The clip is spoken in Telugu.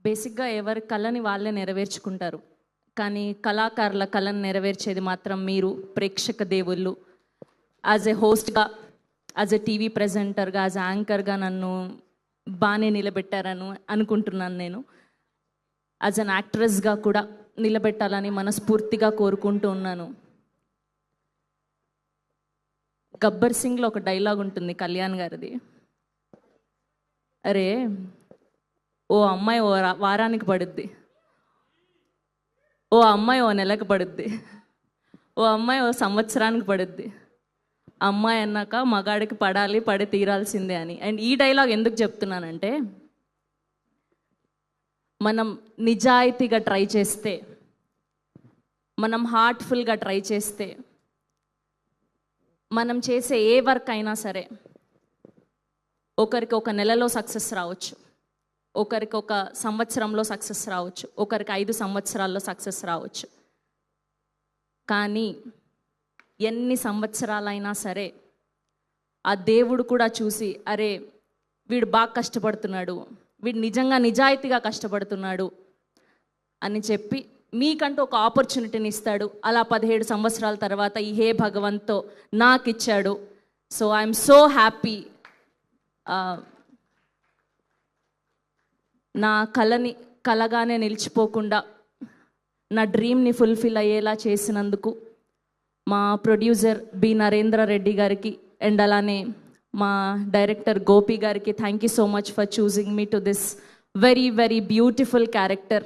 బేసిక్గా ఎవరి కళని వాళ్ళే నెరవేర్చుకుంటారు, కానీ కళాకారుల కళను నెరవేర్చేది మాత్రం మీరు ప్రేక్షక దేవుళ్ళు. యాజ్ ఎ హోస్ట్గా, యాజ్ ఎ టీవీ ప్రెజెంటర్గా, యాజ్ యాంకర్గా నన్ను బాగానే నిలబెట్టారని అనుకుంటున్నాను. నేను యాజ్ అన్ యాక్ట్రెస్గా కూడా నిలబెట్టాలని మనస్ఫూర్తిగా కోరుకుంటూ ఉన్నాను. గబ్బర్ సింగ్లో ఒక డైలాగ్ ఉంటుంది కళ్యాణ్ గారిది. అరే, ఓ అమ్మాయి ఓ వారానికి పడుద్ది, ఓ అమ్మాయి ఓ నెలకు పడుద్ది, ఓ అమ్మాయి ఓ సంవత్సరానికి పడుద్ది, అమ్మాయి అన్నాక మగాడికి పడాలి, పడి తీరాల్సిందే అని. అండ్ ఈ డైలాగ్ ఎందుకు చెప్తున్నానంటే, మనం నిజాయితీగా ట్రై చేస్తే, మనం హార్ట్ఫుల్గా ట్రై చేస్తే, మనం చేసే ఏ వర్క్ అయినా సరే ఒకరికి ఒక నెలలో సక్సెస్ రావచ్చు, ఒకరికి ఒక సంవత్సరంలో సక్సెస్ రావచ్చు, ఒకరికి 5 సంవత్సరాల్లో సక్సెస్ రావచ్చు. కానీ ఎన్ని సంవత్సరాలైనా సరే ఆ దేవుడు కూడా చూసి, అరే వీడు బాగా కష్టపడుతున్నాడు, వీడు నిజంగా నిజాయితీగా కష్టపడుతున్నాడు అని చెప్పి మీకంటూ ఒక ఆపర్చునిటీని ఇస్తాడు. అలా 17 సంవత్సరాల తర్వాత ఈ హే భగవంతో నాకు ఇచ్చాడు. So I'm so happy. నా కళని కళగానే నిలిచిపోకుండా నా డ్రీమ్ని ఫుల్ఫిల్ అయ్యేలా చేసినందుకు మా ప్రొడ్యూసర్ బి నరేంద్ర రెడ్డి గారికి అండ్ అలానే మా డైరెక్టర్ గోపి గారికి thank you so much for choosing me to this very very beautiful character.